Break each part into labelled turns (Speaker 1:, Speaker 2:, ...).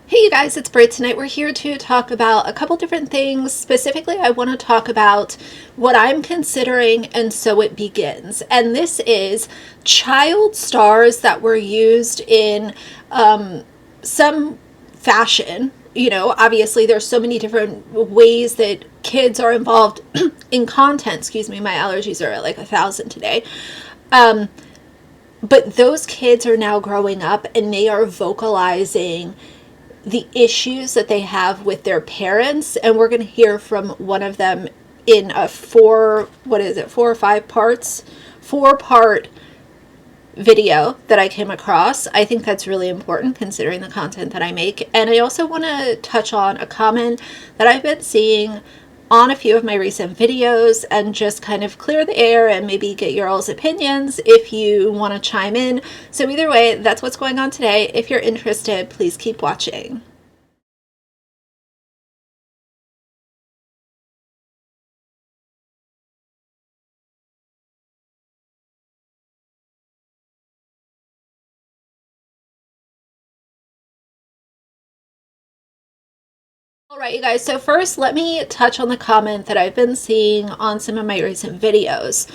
Speaker 1: Hey you guys, it's Britt. Tonight we're here to talk about a couple different things. Specifically, I want to talk about what I'm considering and So It Begins. And this is child stars that were used in some fashion. You know, obviously there's so many different ways that kids are involved in content. Excuse me, my allergies are at like 1,000 today. But those kids are now growing up and they are vocalizing the issues that they have with their parents, and we're going to hear from one of them in a four or five parts, 4-part video that I came across. I think that's really important considering the content that I make. And I also want to touch on a comment that I've been seeing on a few of my recent videos and just kind of clear the air and maybe get your all's opinions if you want to chime in. So either way, that's what's going on today. If you're interested, please keep watching. Alright you guys, so first let me touch on the comment that I've been seeing on some of my recent videos.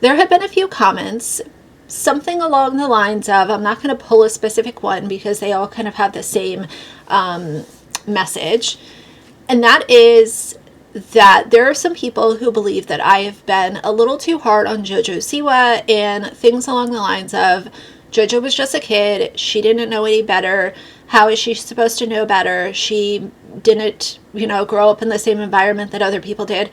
Speaker 1: There have been a few comments, something along the lines of, I'm not going to pull a specific one because they all kind of have the same message, and that is that there are some people who believe that I have been a little too hard on Jojo Siwa and things along the lines of, Jojo was just a kid, she didn't know any better, how is she supposed to know better, she didn't, grow up in the same environment that other people did.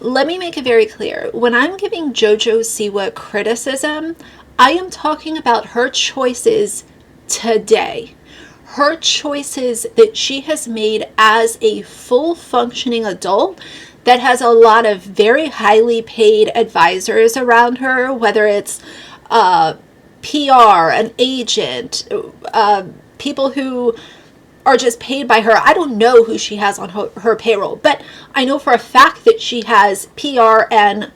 Speaker 1: Let me make it very clear. When I'm giving Jojo Siwa criticism, I am talking about her choices today. Her choices that she has made as a full functioning adult that has a lot of very highly paid advisors around her, whether it's PR, an agent, people who are just paid by her. I don't know who she has on her payroll, but I know for a fact that she has PR and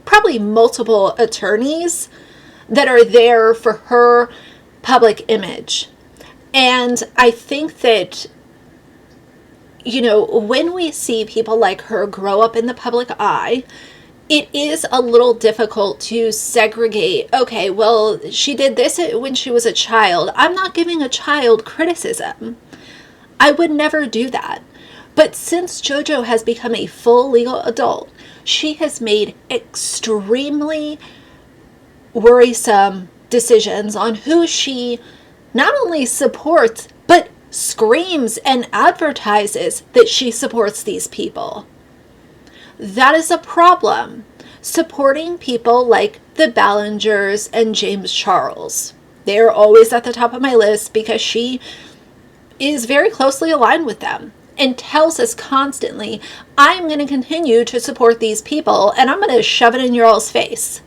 Speaker 1: probably multiple attorneys that are there for her public image. And I think that, when we see people like her grow up in the public eye, it is a little difficult to segregate, okay, well, she did this when she was a child. I'm not giving a child criticism. I would never do that. But since Jojo has become a full legal adult, she has made extremely worrisome decisions on who she not only supports, but screams and advertises that she supports these people. That is a problem. Supporting people like the Ballingers and James Charles. They're always at the top of my list because she is very closely aligned with them and tells us constantly, I'm going to continue to support these people and I'm going to shove it in your all's face.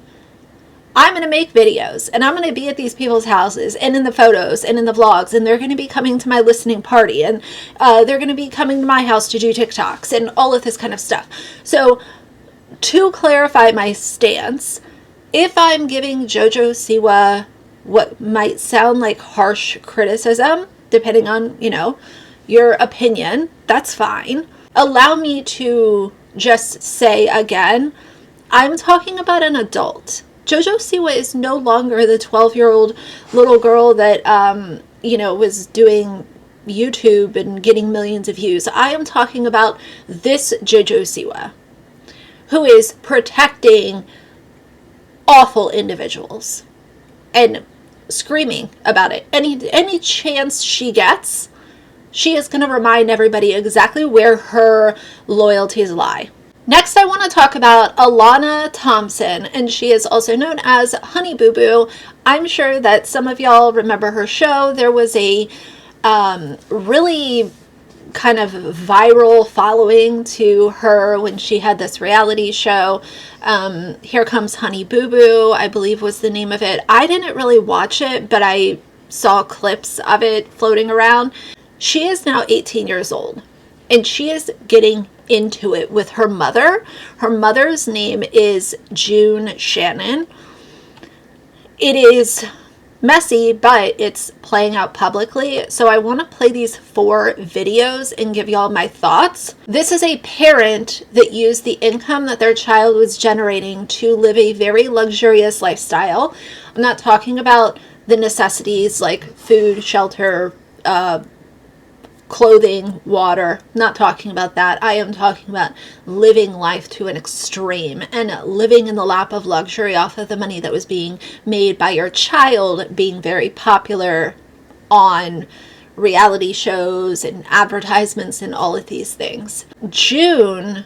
Speaker 1: I'm going to make videos and I'm going to be at these people's houses and in the photos and in the vlogs, and they're going to be coming to my listening party, and they're going to be coming to my house to do TikToks and all of this kind of stuff. So to clarify my stance, if I'm giving Jojo Siwa what might sound like harsh criticism, depending on, your opinion, that's fine. Allow me to just say again, I'm talking about an adult. Jojo Siwa is no longer the 12-year-old little girl that, was doing YouTube and getting millions of views. I am talking about this Jojo Siwa, who is protecting awful individuals and screaming about it. Any chance she gets, she is going to remind everybody exactly where her loyalties lie. Next, I want to talk about Alana Thompson, and she is also known as Honey Boo Boo. I'm sure that some of y'all remember her show. There was a really kind of viral following to her when she had this reality show. Here Comes Honey Boo Boo, I believe was the name of it. I didn't really watch it, but I saw clips of it floating around. She is now 18 years old, and she is getting into it with her mother. Her mother's name is June Shannon. It is messy, but it's playing out publicly. So I want to play these 4 videos and give y'all my thoughts. This is a parent that used the income that their child was generating to live a very luxurious lifestyle. I'm not talking about the necessities like food, shelter, clothing, water. Not talking about that. I am talking about living life to an extreme and living in the lap of luxury off of the money that was being made by your child being very popular on reality shows and advertisements and all of these things. June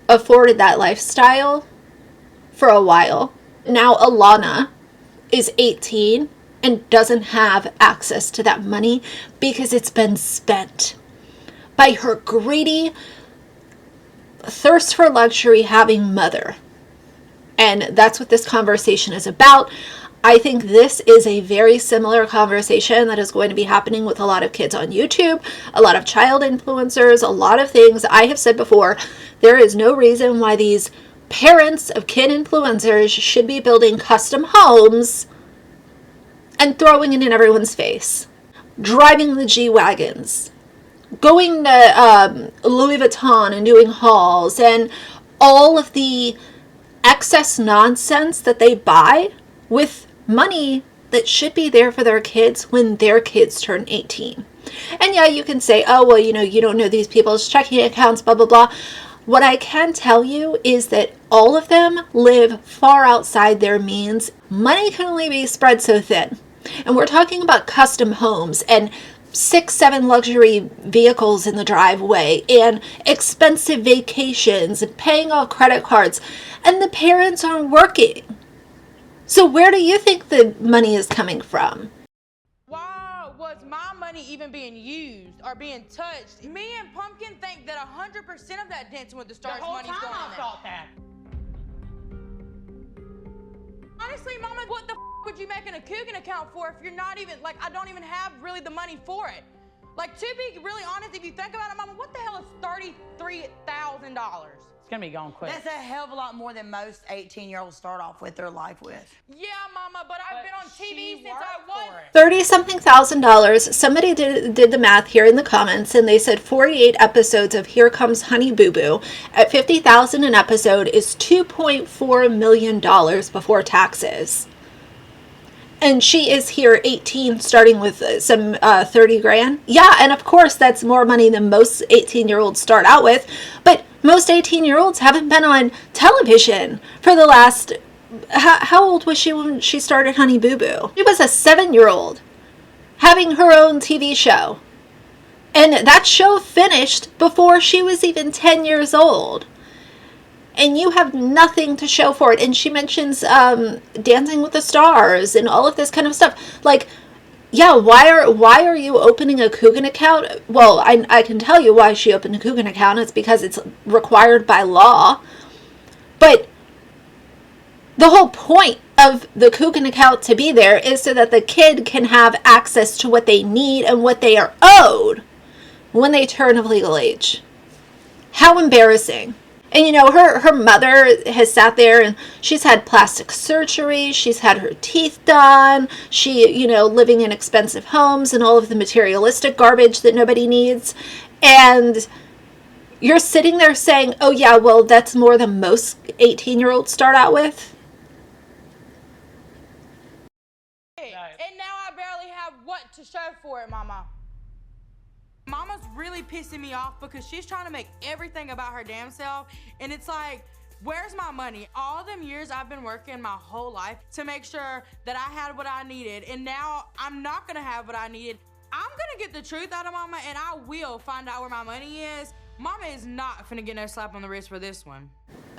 Speaker 1: afforded that lifestyle for a while. Now Alana is 18 and doesn't have access to that money because it's been spent by her greedy, thirst for luxury having mother. And that's what this conversation is about. I think this is a very similar conversation that is going to be happening with a lot of kids on YouTube, a lot of child influencers, a lot of things. I have said before, there is no reason why these parents of kid influencers should be building custom homes and throwing it in everyone's face, driving the G-Wagons, going to Louis Vuitton and doing hauls, and all of the excess nonsense that they buy with money that should be there for their kids when their kids turn 18. And yeah, you can say, oh, well, you don't know these people's checking accounts, blah, blah, blah. What I can tell you is that all of them live far outside their means. Money can only be spread so thin. And we're talking about custom homes and 6-7 luxury vehicles in the driveway and expensive vacations and paying off credit cards. And the parents aren't working. So where do you think the money is coming from?
Speaker 2: Why was my money even being used or being touched? Me and Pumpkin think that 100% of that Dancing with the Stars money's going in there. The whole time I thought that. Honestly, Mama, what the would you make an Coogan account for if you're not even, like, I don't even have really the money for it? Like, to be really honest, if you think about it, Mama, what the hell is $33,000?
Speaker 3: It's gonna be gone quick.
Speaker 4: That's a hell of a lot more than most 18-year-olds start off with their life with.
Speaker 2: Yeah, Mama, but I've been on TV since I was
Speaker 1: 30-something $1,000. Somebody did the math here in the comments, and they said 48 episodes of Here Comes Honey Boo Boo at $50,000 an episode is $2.4 million before taxes. And she is here 18, starting with some 30 grand. Yeah, and of course that's more money than most 18-year-olds start out with. But most 18-year-olds haven't been on television for the last... How old was she when she started Honey Boo Boo? She was a 7-year-old having her own TV show. And that show finished before she was even 10 years old. And you have nothing to show for it. And she mentions Dancing with the Stars and all of this kind of stuff. Like, yeah, why are you opening a Coogan account? Well, I can tell you why she opened a Coogan account. It's because it's required by law. But the whole point of the Coogan account to be there is so that the kid can have access to what they need and what they are owed when they turn of legal age. How embarrassing. And you know, her mother has sat there and she's had plastic surgery, she's had her teeth done, she, living in expensive homes and all of the materialistic garbage that nobody needs. And you're sitting there saying, oh yeah, well, that's more than most 18-year-olds start out with.
Speaker 2: And now I barely have what to show for it, Mama. Mama's really pissing me off because she's trying to make everything about her damn self. And it's like, where's my money? All them years I've been working my whole life to make sure that I had what I needed. And now I'm not going to have what I needed. I'm going to get the truth out of Mama and I will find out where my money is. Mama is not finna get no slap on the wrist for this one.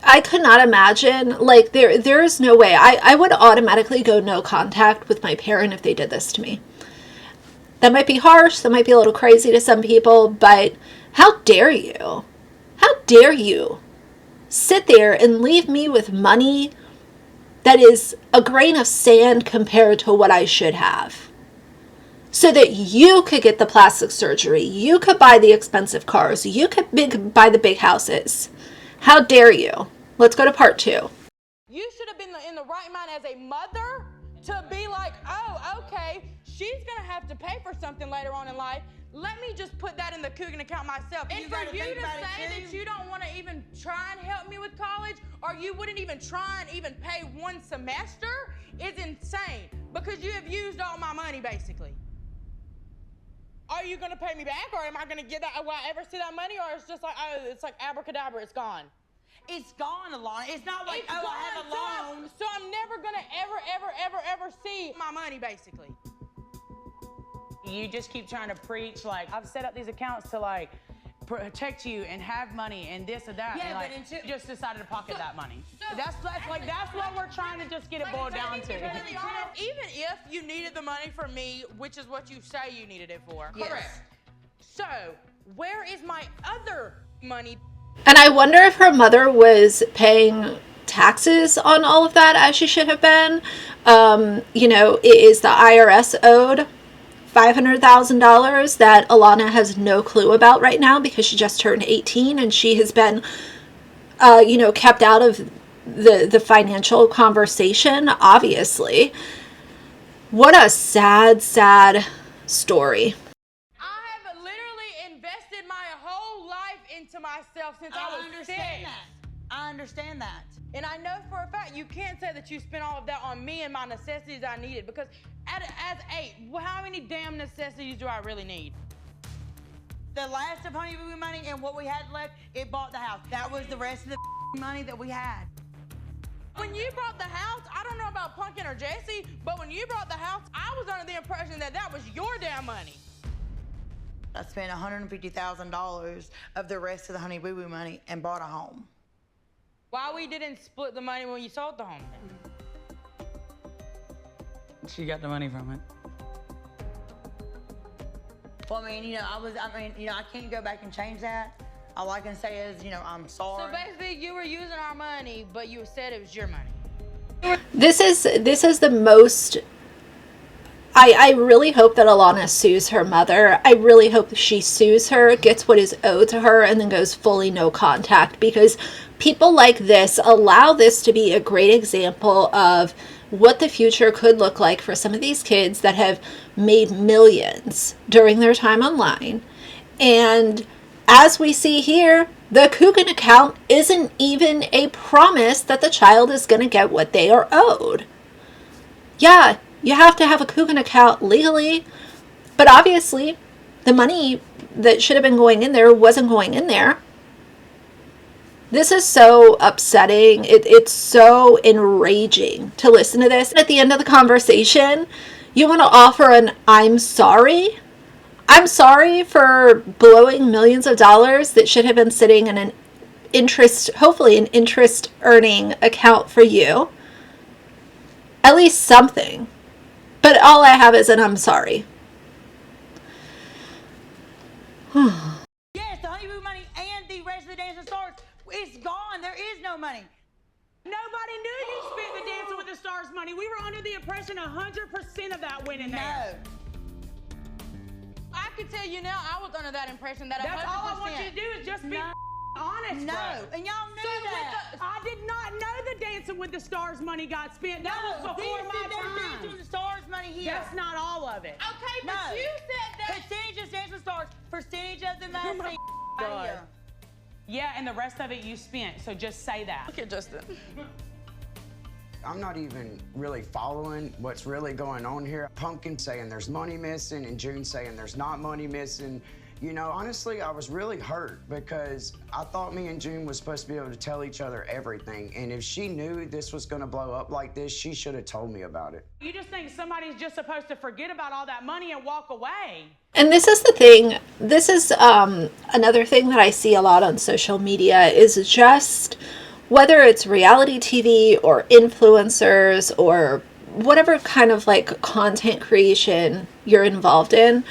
Speaker 1: I could not imagine, like, there is no way. I would automatically go no contact with my parent if they did this to me. That might be harsh, that might be a little crazy to some people, but how dare you? How dare you sit there and leave me with money that is a grain of sand compared to what I should have? So that you could get the plastic surgery, you could buy the expensive cars, you could buy the big houses. How dare you? Let's go to part 2.
Speaker 2: You should have been in the right mind as a mother to be like, oh, okay, she's gonna have to pay for something later on in life. Let me just put that in the Coogan account myself. And for you to say that you don't want to even try and help me with college, or you wouldn't even try and even pay one semester, is insane, because you have used all my money, basically. Are you gonna pay me back, or am I gonna get that? Will I ever see that money, or it's just like, oh, it's like abracadabra, it's gone?
Speaker 4: It's gone, Alana. It's not like,
Speaker 2: It's
Speaker 4: oh,
Speaker 2: gone,
Speaker 4: I have a loan.
Speaker 2: so I'm never gonna ever see my money, basically.
Speaker 3: You just keep trying to preach, like, I've set up these accounts to, like, protect you and have money and this and that.
Speaker 4: Yeah,
Speaker 3: and, like,
Speaker 4: but
Speaker 3: you just decided to pocket that money.
Speaker 2: So-
Speaker 3: That's what we're trying to just get it boiled down to.
Speaker 2: Even if you needed the money from me, which is what you say you needed it for.
Speaker 4: Yes.
Speaker 2: Correct. So, where is my other money?
Speaker 1: And I wonder if her mother was paying taxes on all of that, as she should have been. Is the IRS owed $500,000 that Alana has no clue about right now because she just turned 18 and she has been, kept out of the financial conversation, obviously. What a sad, sad story.
Speaker 2: I have literally invested my whole life into myself since I was
Speaker 4: understand
Speaker 2: 6.
Speaker 4: that. I understand that.
Speaker 2: And I know for a fact you can't say that you spent all of that on me and my necessities I needed, because as 8, how many damn necessities do I really need?
Speaker 4: The last of Honey Boo Boo money and what we had left, it bought the house. That was the rest of the money that we had.
Speaker 2: When you bought the house, I don't know about Pumpkin or Jesse, but when you bought the house, I was under the impression that that was your damn money.
Speaker 4: I spent $150,000 of the rest of the Honey Boo Boo money and bought a home.
Speaker 2: Why we didn't split the money when you sold the home?
Speaker 3: She got the money from it.
Speaker 4: Well, I can't go back and change that. All I can say is, I'm sorry.
Speaker 2: So basically, you were using our money, but you said it was your money.
Speaker 1: This is the most... I really hope that Alana sues her mother. I really hope she sues her, gets what is owed to her, and then goes fully no contact, because people like this allow this to be a great example of what the future could look like for some of these kids that have made millions during their time online. And as we see here, the Coogan account isn't even a promise that the child is going to get what they are owed. Yeah, you have to have a Coogan account legally, but obviously the money that should have been going in there wasn't going in there. This is so upsetting. It's so enraging to listen to this. At the end of the conversation, you want to offer an I'm sorry? I'm sorry for blowing millions of dollars that should have been sitting in an hopefully an interest earning account for you. At least something. But all I have is an I'm sorry.
Speaker 4: Yes, the Honey Boo money and the rest of the Dancing Stars, it's gone. There is no money.
Speaker 3: Nobody knew you spent the Dancing with the Stars money. We were under the impression 100% of that went in there.
Speaker 4: No.
Speaker 2: I can tell you now, I was under that impression that 100%.
Speaker 3: That's all I want you to do is just be honest,
Speaker 4: No.
Speaker 3: bro.
Speaker 4: And y'all knew
Speaker 2: So with
Speaker 4: that.
Speaker 3: I did not know the Dancing with the Stars money got spent. That was before my
Speaker 4: Dancing
Speaker 3: time.
Speaker 4: with the Stars money here.
Speaker 3: That's not all of it.
Speaker 2: Okay, but
Speaker 4: No.
Speaker 2: you said that.
Speaker 4: Percentage of Dancing with the Stars. Percentage of the
Speaker 3: Oh my
Speaker 4: money
Speaker 3: God.
Speaker 4: here.
Speaker 3: Yeah, and the rest of it you spent, so just say that.
Speaker 2: Okay, Justin.
Speaker 5: I'm not even really following what's really going on here. Pumpkin saying there's money missing and June saying there's not money missing. Honestly, I was really hurt because I thought me and June was supposed to be able to tell each other everything. And if she knew this was gonna blow up like this, she should have told me about it.
Speaker 3: You just think somebody's just supposed to forget about all that money and walk away.
Speaker 1: And this is the thing. This is another thing that I see a lot on social media is just whether it's reality TV or influencers or whatever kind of like content creation you're involved in,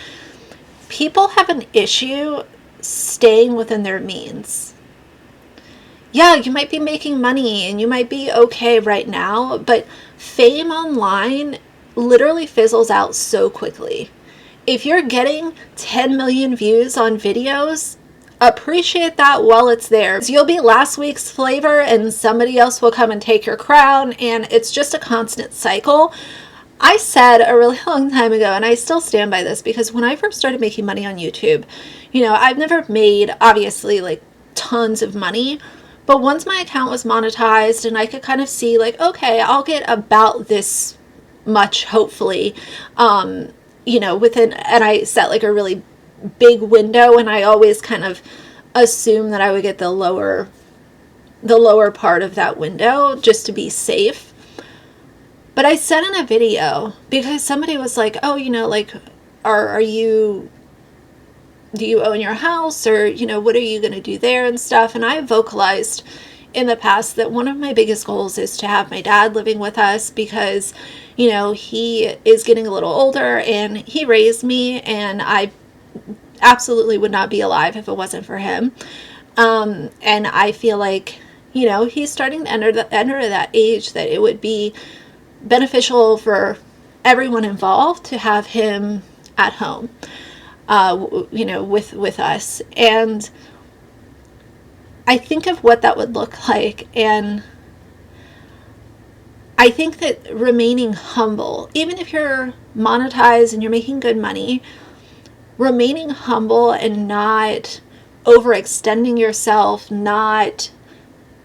Speaker 1: people have an issue staying within their means. Yeah, you might be making money and you might be okay right now, but fame online literally fizzles out so quickly. If you're getting 10 million views on videos, appreciate that while it's there. You'll be last week's flavor and somebody else will come and take your crown, and it's just a constant cycle. I said a really long time ago, and I still stand by this, because when I first started making money on YouTube, you know, I've never made, obviously, like, tons of money, but once my account was monetized and I could kind of see, like, okay, I'll get about this much, hopefully, you know, within, and I set like a really big window, and I always kind of assume that I would get the lower part of that window just to be safe. But I said in a video, because somebody was like, oh, you know, like, do you own your house, or, you know, what are you going to do there and stuff? And I vocalized in the past that one of my biggest goals is to have my dad living with us, because, you know, he is getting a little older and he raised me, and I absolutely would not be alive if it wasn't for him. And I feel like, you know, he's starting to enter that age that it would be beneficial for everyone involved to have him at home, you know, with us. And I think of what that would look like, and I think that remaining humble, even if you're monetized and you're making good money, remaining humble and not overextending yourself, not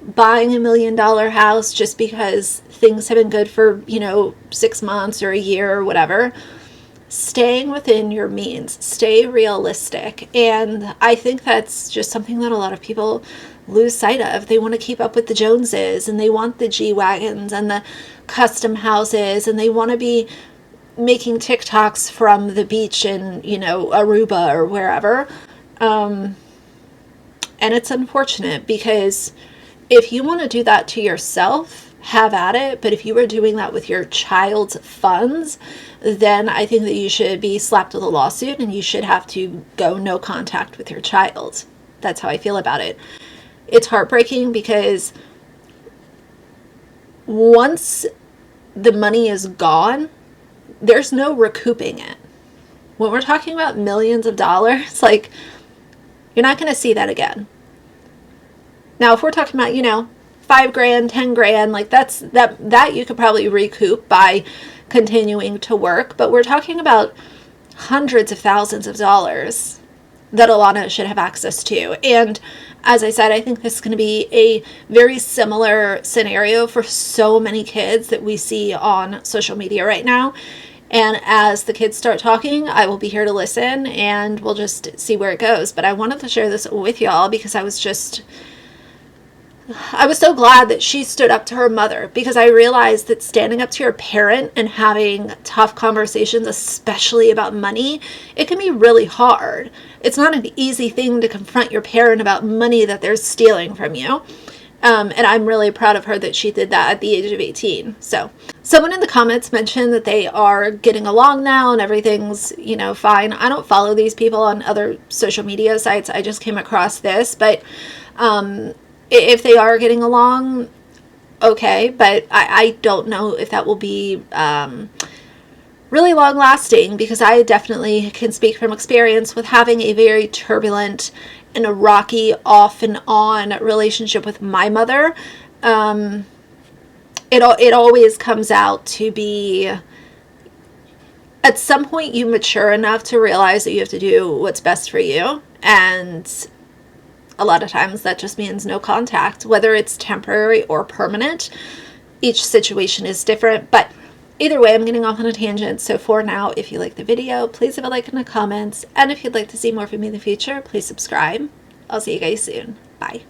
Speaker 1: buying $1 million house just because things have been good for, you know, 6 months or a year or whatever. Staying within your means, stay realistic. And I think that's just something that a lot of people lose sight of. They want to keep up with the Joneses, and they want the G-Wagons and the custom houses, and they want to be making TikToks from the beach in, you know, Aruba or wherever. And it's unfortunate, because if you want to do that to yourself, have at it. But if you were doing that with your child's funds, then I think that you should be slapped with a lawsuit, and you should have to go no contact with your child. That's how I feel about it. It's heartbreaking, because once the money is gone, there's no recouping it. When we're talking about millions of dollars, like, you're not going to see that again. Now, if we're talking about, you know, $5,000, $10,000, like that you could probably recoup by continuing to work. But we're talking about hundreds of thousands of dollars that Alana should have access to. And as I said, I think this is going to be a very similar scenario for so many kids that we see on social media right now. And as the kids start talking, I will be here to listen, and we'll just see where it goes. But I wanted to share this with y'all, because I was so glad that she stood up to her mother, because I realized that standing up to your parent and having tough conversations, especially about money, it can be really hard. It's not an easy thing to confront your parent about money that they're stealing from you. And I'm really proud of her that she did that at the age of 18. So someone in the comments mentioned that they are getting along now and everything's, you know, fine. I don't follow these people on other social media sites. I just came across this, but if they are getting along, okay, but I don't know if that will be really long lasting, because I definitely can speak from experience with having a very turbulent and a rocky off and on relationship with my mother. It always comes out to be, at some point you mature enough to realize that you have to do what's best for you, and a lot of times that just means no contact, whether it's temporary or permanent. Each situation is different, but either way, I'm getting off on a tangent. So for now, if you like the video, please leave a like in the comments. And if you'd like to see more from me in the future, please subscribe. I'll see you guys soon. Bye.